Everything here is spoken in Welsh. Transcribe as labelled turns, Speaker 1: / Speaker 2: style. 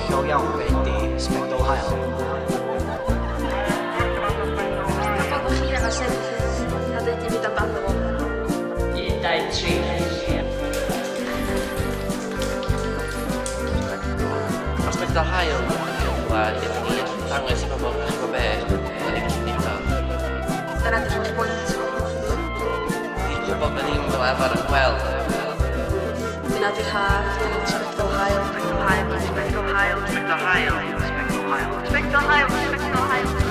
Speaker 1: 漂洋回地 Specto Ohio.
Speaker 2: Kapag makina kasi, natin hindi tapando mo.
Speaker 3: Dai 3.
Speaker 4: Aspetta Ohio, ini tango si vabbè, l'equità.
Speaker 2: Sarà natin mo points ko.
Speaker 4: Io venim a fare quel.
Speaker 2: Pinatiha, Specto Ohio, Specto Ohio, Specto Ohio, Specto Ohio, Specto Ohio, Specto Ohio, Specto Ohio.